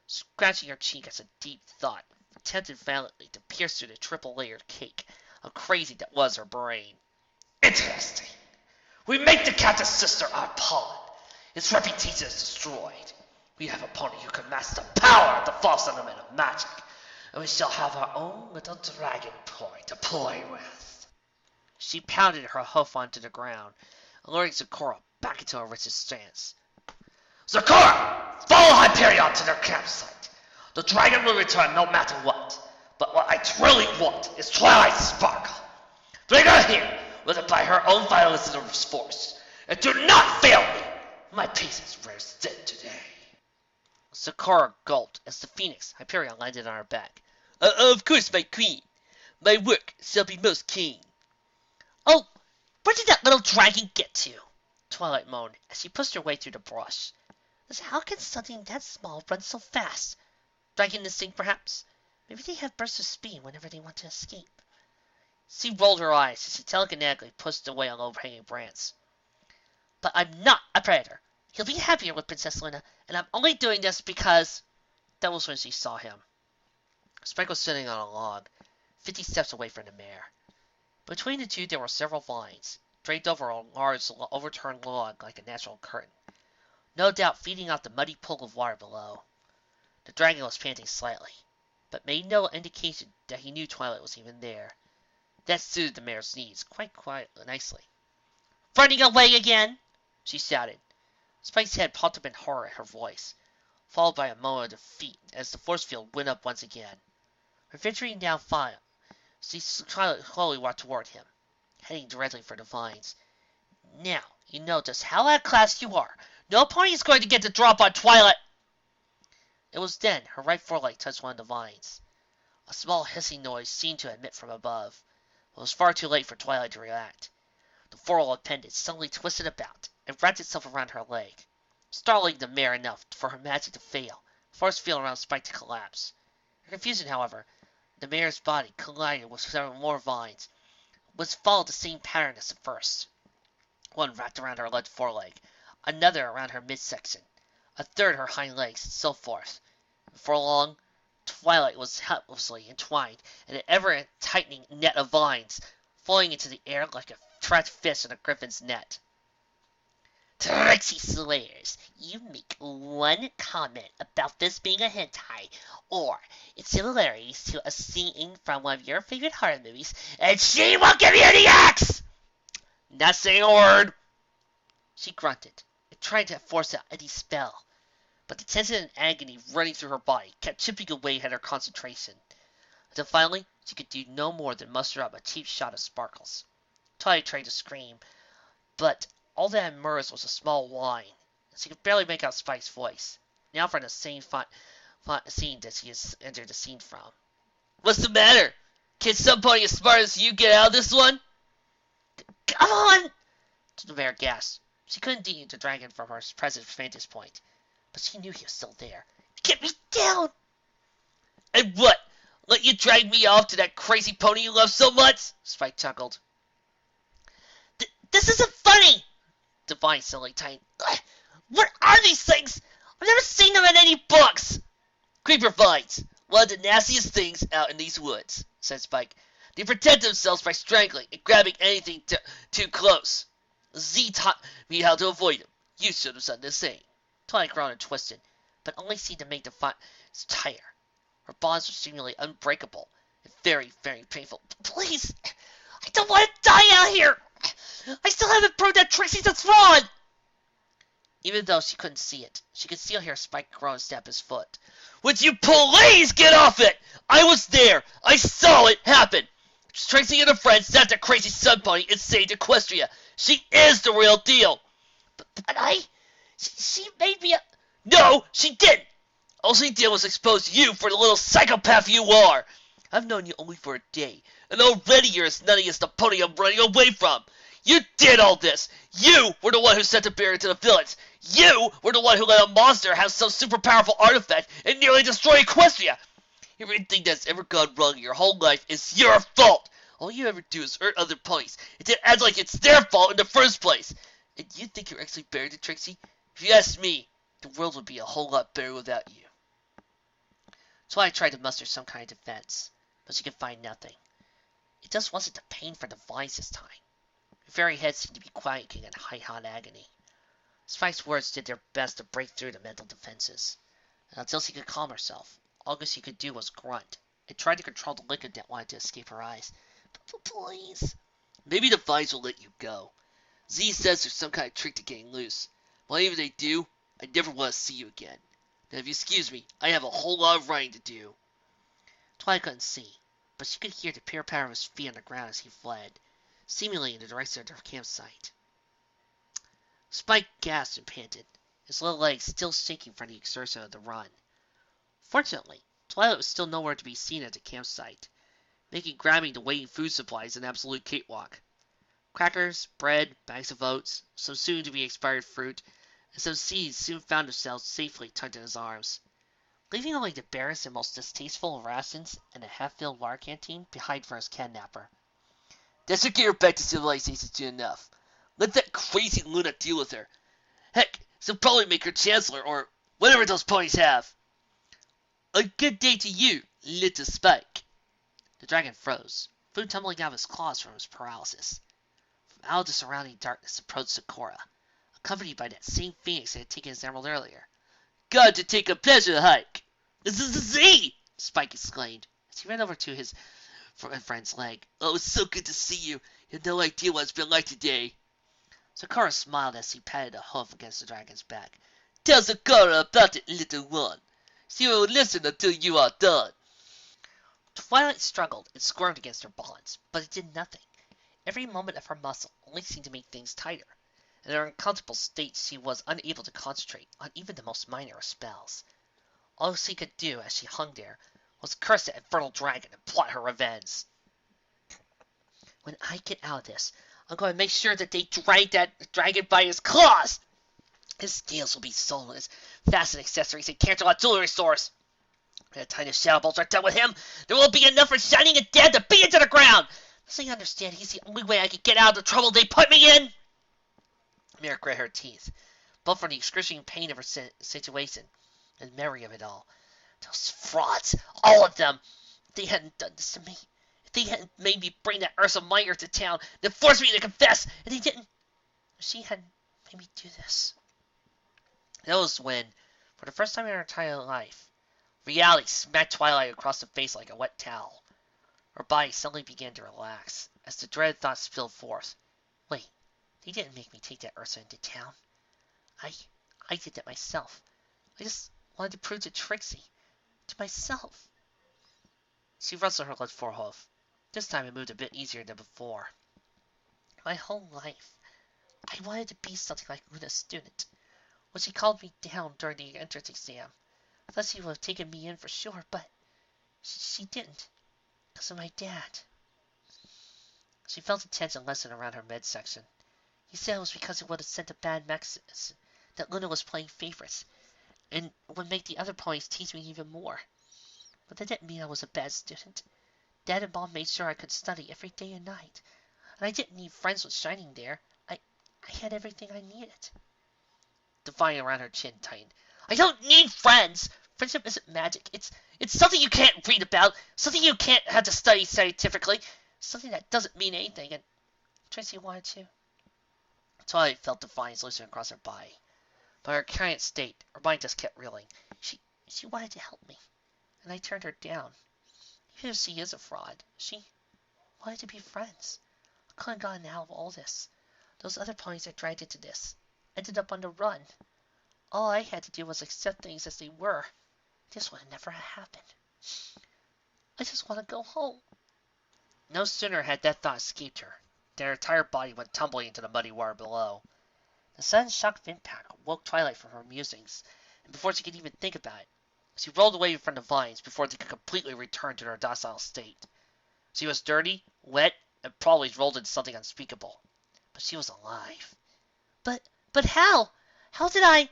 scratching her cheek as a deep thought attempted valiantly to pierce through the triple-layered cake of crazy that was her brain. Interesting. We make the captain's sister our pawn. Its reputation is destroyed. We have a pony who can master the power of the false element of magic, and we shall have our own little dragon toy to play with. She pounded her hoof onto the ground, luring Zecora back into her rigid stance. Zecora! Follow Hyperion to their campsite. The dragon will return no matter what. But what I truly want is Twilight's sparkle. Bring her here, whether by her own violence or force. And do not fail me! My peace is rare thin today. Zecora gulped as the phoenix Hyperion landed on her back. Of course, my queen. My work shall be most keen. Oh, where did that little dragon get to? Twilight moaned as she pushed her way through the brush. How can something that small run so fast? Dragon instinct, perhaps? Maybe they have bursts of speed whenever they want to escape. She rolled her eyes as she telekinetically pushed away an overhanging branch. But I'm not a predator. He'll be happier with Princess Luna, and I'm only doing this because... That was when she saw him. Spike was sitting on a log, 50 steps away from the mare. Between the two there were several vines, draped over a large overturned log like a natural curtain, no doubt feeding off the muddy pool of water below. The dragon was panting slightly, but made no indication that he knew Twilight was even there. That suited the mare's needs quite nicely. Running away again? She shouted. Spike's head popped up in horror at her voice, followed by a moment of defeat as the force field went up once again. Her venturing down file, Twilight slowly walked toward him, heading directly for the vines. Now, you know just how outclassed you are. No pony is going to get the drop on Twilight! It was then her right foreleg touched one of the vines. A small hissing noise seemed to emit from above, but it was far too late for Twilight to react. The four-legged appendage suddenly twisted about and wrapped itself around her leg, startling the mare enough for her magic to fail, force field around Spike to collapse. Her confusion, however, the mare's body collided with several more vines, which followed the same pattern as the first. One wrapped around her left foreleg, another around her midsection, a third her hind legs, and so forth. Before long, Twilight was helplessly entwined in an ever-tightening net of vines, floating into the air like a trapped fish in a griffin's net. Trixie Slayers, you make one comment about this being a hentai, or its similarities to a scene from one of your favorite horror movies, and she will give you the axe! Not saying a word. She grunted and tried to force out any spell, but the tension and agony running through her body kept chipping away at her concentration, until finally she could do no more than muster up a cheap shot of sparkles. Twilight tried to scream, but all that emerged was a small whine, and she could barely make out Spike's voice, now from the same scene that she had entered the scene from. What's the matter? Can somebody as smart as you get out of this one? Come on! The mare gasped. She couldn't deal the dragon from her present vantage point, but she knew he was still there. Get me down! And what? Let you drag me off to that crazy pony you love so much? Spike chuckled. This isn't funny! Divine silly tiny. What are these things? I've never seen them in any books. Creeper vines. One of the nastiest things out in these woods, said Spike. They protect themselves by strangling and grabbing anything too close. Z taught me how to avoid them. You should have done the same. Twilight groaned and twisted, but only seemed to make the vines tighter. Her bonds were seemingly unbreakable and very, very painful. Please! I don't want to die out here! I still haven't proved that Trixie's a fraud! Even though she couldn't see it, she could still hear Spike groan and stamp his foot. Would you please get off it? I was there. I saw it happen. Tracy and her friends not the crazy somepony and saved Equestria. She is the real deal. But she made me a... No, she didn't. All she did was expose you for the little psychopath you are. I've known you only for a day, and already you're as nutty as the pony I'm running away from. You did all this. You were the one who sent the barrier to the village. You were the one who let a monster have some super powerful artifact and nearly destroy Equestria. Everything that's ever gone wrong in your whole life is your fault. All you ever do is hurt other ponies, and then act like it's their fault in the first place. And you think you're actually better than Trixie? If you ask me, the world would be a whole lot better without you. Twilight tried to muster some kind of defense, but she could find nothing. It just wasn't the pain for the vines this time. Her very head seemed to be quaking in high-hot agony. Spike's words did their best to break through the mental defenses, and until she could calm herself, all she could do was grunt and try to control the liquid that wanted to escape her eyes. Please. Maybe the vines will let you go. Z says there's some kind of trick to getting loose. Whatever they do, I never want to see you again. Now, if you excuse me, I have a whole lot of writing to do. Twilight couldn't see, but she could hear the pure patter of his feet on the ground as he fled, seemingly in the direction of their campsite. Spike gasped and panted, his little legs still shaking from the exertion of the run. Fortunately, Twilight was still nowhere to be seen at the campsite, making grabbing the waiting food supplies an absolute cakewalk. Crackers, bread, bags of oats, some soon-to-be expired fruit, and some seeds soon found themselves safely tucked in his arms, leaving only the barest and most distasteful rations and a half-filled water canteen behind for his kidnapper. That should get her back to civilization soon enough. Let that crazy Luna deal with her. Heck, she'll probably make her chancellor or whatever those ponies have. A good day to you, little Spike. The dragon froze, food tumbling out of his claws from his paralysis. From out of the surrounding darkness approached Zecora, accompanied by that same phoenix that had taken his emerald earlier. Got to take a pleasure hike. This is Z! Spike exclaimed as he ran over to his friend's leg. Oh, it's so good to see you. You have no idea what it's been like today. Zecora smiled as he patted a hoof against the dragon's back. Tell Zecora about it, little one. She will listen until you are done. Twilight struggled and squirmed against her bonds, but it did nothing. Every moment of her muscle only seemed to make things tighter. In her uncomfortable state, she was unable to concentrate on even the most minor of spells. All she could do as she hung there was curse that infernal dragon and plot her revenge. When I get out of this, I'm going to make sure that they drag that dragon by his claws. His scales will be sold as fasten accessories in Canterlot jewelry stores. By the time the shadow bolts are done with him, there won't be enough for Shining and Dead to beat into the ground. Doesn't he understand he's the only way I can get out of the trouble they put me in? Mira grit her teeth, both from the excruciating pain of her situation and memory of it all. Those frauds, all of them. If they hadn't done this to me, if they hadn't made me bring that Ursa Meyer to town, then forced me to confess, and they didn't, if she hadn't made me do this. That was when, for the first time in her entire life, reality smacked Twilight across the face like a wet towel. Her body suddenly began to relax, as the dreaded thoughts spilled forth. Wait, they didn't make me take that Ursa into town. I did that myself. I just wanted to prove to Trixie, to myself. She rustled her left forehoof. This time it moved a bit easier than before. My whole life, I wanted to be something like Luna's student. When she called me down during the entrance exam, I thought she would have taken me in for sure, but she didn't, because of my dad. She felt the tension lessen around her midsection. He said it was because it would have sent a bad message that Luna was playing favorites, and would make the other ponies tease me even more. But that didn't mean I was a bad student. Dad and Mom made sure I could study every day and night, and I didn't need friends with Shining there. I had everything I needed. Defiant around her chin tightened. I don't need friends! Friendship isn't magic. It's something you can't read about, something you can't have to study scientifically, something that doesn't mean anything, and Tracy wanted to. Twilight felt defiance loosen across her body. But her current state, her mind just kept reeling. She wanted to help me, and I turned her down. Even if she is a fraud, she wanted to be friends. I couldn't have gotten out of all this. Those other ponies I dragged into this ended up on the run. All I had to do was accept things as they were. This would have never happened. I just want to go home. No sooner had that thought escaped her than her entire body went tumbling into the muddy water below. The sudden shock of impact woke Twilight from her musings, and before she could even think about it, she rolled away from the vines before they could completely return to their docile state. She was dirty, wet, and probably rolled into something unspeakable. But she was alive. But how? How did I...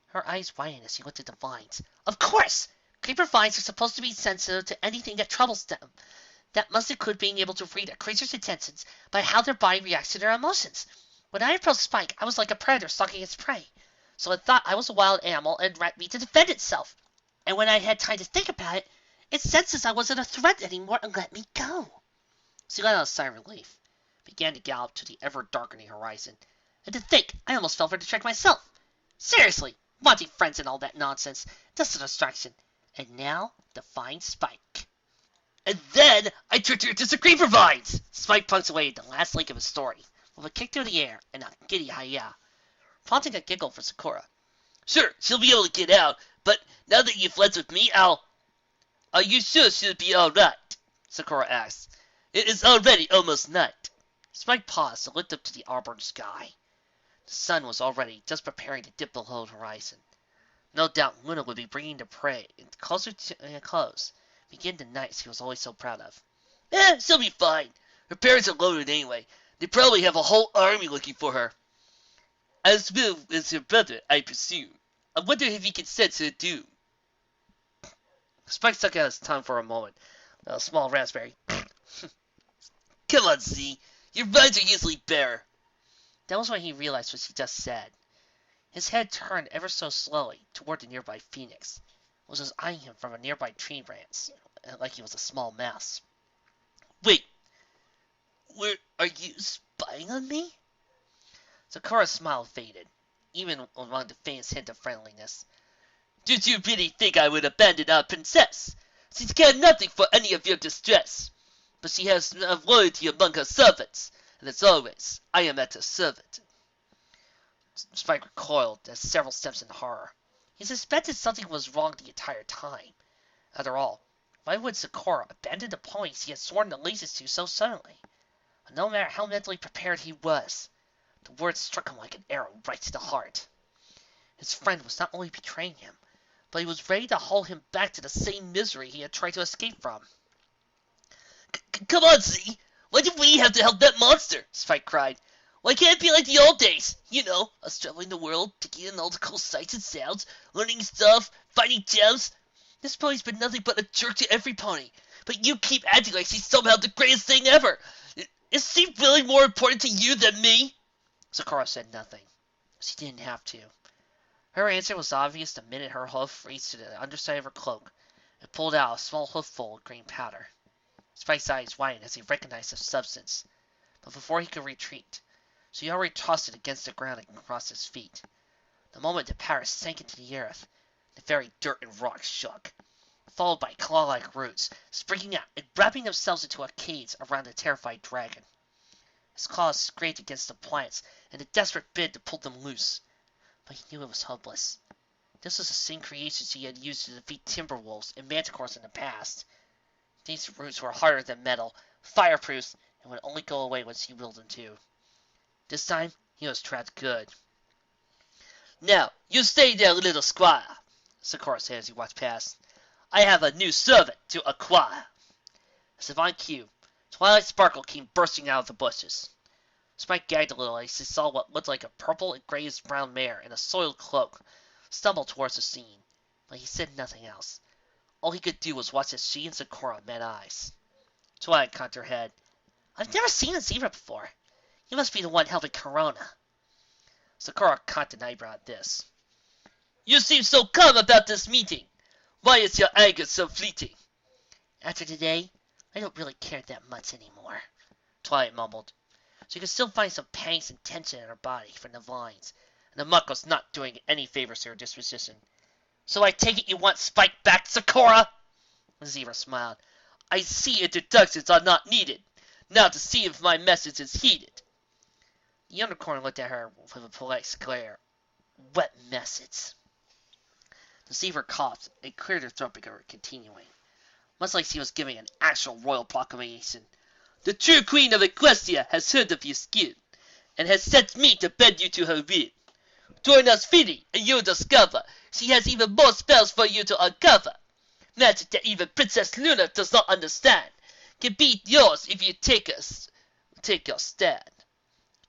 Her eyes widened as she looked at the vines. Of course! Creeper vines are supposed to be sensitive to anything that troubles them. That must include being able to read a creature's intentions by how their body reacts to their emotions. When I approached Spike, I was like a predator stalking its prey. So it thought I was a wild animal and ran me to defend itself. And when I had time to think about it, it senses I wasn't a threat anymore and let me go. She let out a sigh of relief, began to gallop to the ever-darkening horizon. And to think, I almost fell for the trick myself. Seriously, wanting friends and all that nonsense, just a distraction. And now, to find Spike. And then, I tricked her into some creeper vines! Spike punctuated the last link of his story, with a kick through the air and a giddy hi-ya, prompting a giggle for Zecora. Sure, she'll be able to get out, but now that you've fled with me, Are you sure she'll be alright? Zecora asked. It is already almost night. Spike paused and looked up to the auburn sky. The sun was already just preparing to dip below the horizon. No doubt Luna would be bringing the prey closer to close, begin the night she was always so proud of. She'll be fine. Her parents are loaded anyway. They probably have a whole army looking for her. As well as her brother, I presume. I wonder if he can sense her doom. Spike stuck out his tongue for a moment. A small raspberry. Come on, Z. Your vines are usually bare. That was when he realized what she just said. His head turned ever so slowly toward the nearby phoenix. It was just eyeing him from a nearby tree branch, like he was a small mouse. Wait, are you spying on me? Zecora's smile faded, even among the faintest hint of friendliness. Did you really think I would abandon our princess? She's cared nothing for any of your distress. But she has loyalty among her servants, and as always, I am at her servant. Spike recoiled at several steps in horror. He suspected something was wrong the entire time. After all, why would Zecora abandon the ponies he had sworn allegiance to so suddenly? But no matter how mentally prepared he was, the words struck him like an arrow right to the heart. His friend was not only betraying him, but he was ready to haul him back to the same misery he had tried to escape from. Come on, Z! Why did we have to help that monster? Spike cried. Why can't it be like the old days? You know, us traveling the world, taking in all the cool sights and sounds, learning stuff, finding gems. This pony's been nothing but a jerk to every pony, but you keep acting like she's somehow the greatest thing ever. Is she really more important to you than me? Zecora said nothing. She didn't have to. Her answer was obvious the minute her hoof reached to the underside of her cloak and pulled out a small hoofful of green powder. Spike's eyes widened as he recognized the substance, but before he could retreat, she already tossed it against the ground and across his feet. The moment the powder sank into the earth, the very dirt and rock shook, followed by claw-like roots springing out and wrapping themselves into a cage around the terrified dragon. His claws scraped against the plants in a desperate bid to pull them loose, but he knew it was hopeless. This was the same creation she had used to defeat timber wolves and manticores in the past. These roots were harder than metal, fireproof, and would only go away when she willed them to. This time, he was trapped good. Now, you stay there, little squire, Zecora said as he walked past. I have a new servant to acquire. As if on cue, Twilight Sparkle came bursting out of the bushes. Spike gagged a little as he saw what looked like a purple and grayish-brown mare in a soiled cloak stumble towards the scene, but he said nothing else. All he could do was watch as she and Zecora met eyes. Twilight cocked her head. I've never seen a zebra before. You must be the one helping Corona. Zecora caught an eyebrow at this. You seem so calm about this meeting. Why is your anger so fleeting? After today, I don't really care that much anymore, Twilight mumbled. She could still find some pangs and tension in her body from the vines, and the muck was not doing any favors to her disposition. So I take it you want Spike back, Zecora? Zebra smiled. I see introductions are not needed. Now to see if my message is heeded. The unicorn looked at her with a polite glare. What message? The zebra coughed and cleared her throat before continuing, much like she was giving an actual royal proclamation. The true queen of Equestria has heard of your skill, and has sent me to bend you to her will. Join us freely, and you'll discover she has even more spells for you to uncover. Magic that even Princess Luna does not understand can be yours if you take your stand.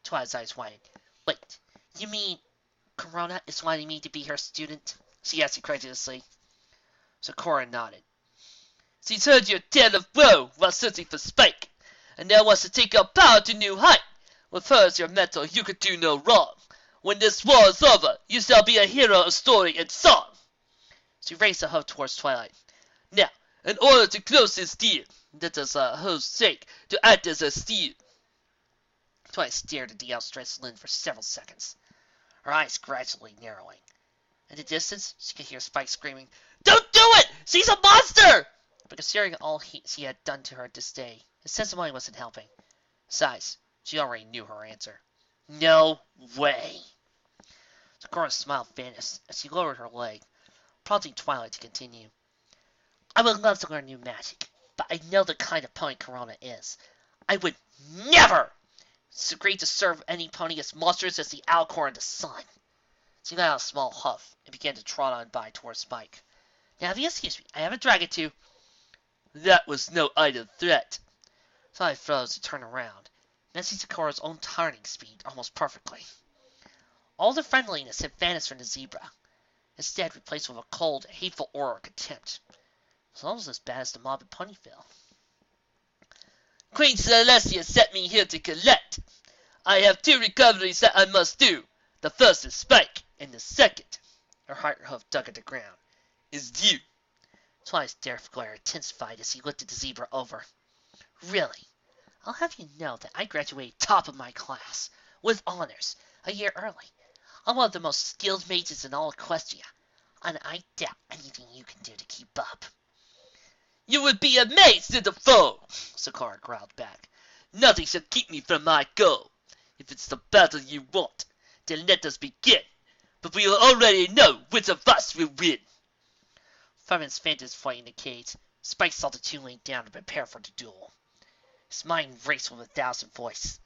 Twilight's eyes widened. Wait, you mean Corona is wanting me to be her student? She asked incredulously. Zecora nodded. She's heard your tale of woe while searching for Spike, and now wants to take your power to new height. With her as your mentor, you could do no wrong. When this war is over, you shall be a hero of story and song. She raised her hoof towards Twilight. Now, in order to close this deal, let us host sake to act as a steel. Twilight stared at the outstretched limb for several seconds, her eyes gradually narrowing. In the distance, she could hear Spike screaming, Don't do it! She's a monster! But considering all she had done to her this day, his sense of money wasn't helping. Besides, she already knew her answer. No way! Zecora's smile vanished as she lowered her leg, prompting Twilight to continue. I would love to learn new magic, but I know the kind of pony Corona is. I would never agree to serve any pony as monstrous as the alicorn in the sun. She let out a small huff and began to trot on by towards Spike. Now, if you excuse me, I have a dragon too. That was no idle threat. Twilight froze to turn around, matching Zecora's own turning speed almost perfectly. All the friendliness had vanished from the zebra, instead replaced with a cold, hateful aura of contempt. It was almost as bad as the mob at Ponyville. Queen Celestia sent me here to collect. I have 2 recoveries that I must do. The first is Spike, and the second, her heart hoof dug at the ground, is you. Twilight's death glare intensified as he looked at the zebra over. Really? I'll have you know that I graduated top of my class, with honors, a year early. I'm one of the most skilled mages in all Equestria, and I doubt anything you can do to keep up. You would be amazed at the foe, Zecora growled back. Nothing shall keep me from my goal. If it's the battle you want, then let us begin. But we will already know which of us will win. From his fantasy fight in the cage, Spike saw the 2 laying down to prepare for the duel. His mind raced with 1,000 voices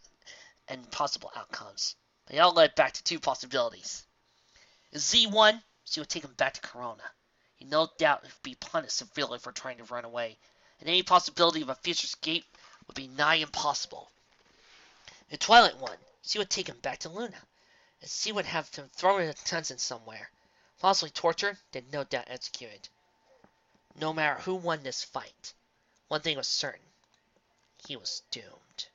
and possible outcomes. They all led back to 2 possibilities. If Z won, she would take him back to Corona. He no doubt would be punished severely for trying to run away, and any possibility of a future escape would be nigh impossible. If Twilight won, she would take him back to Luna, and she would have him thrown in a dungeon somewhere, possibly tortured, then no doubt executed. No matter who won this fight, one thing was certain. He was doomed.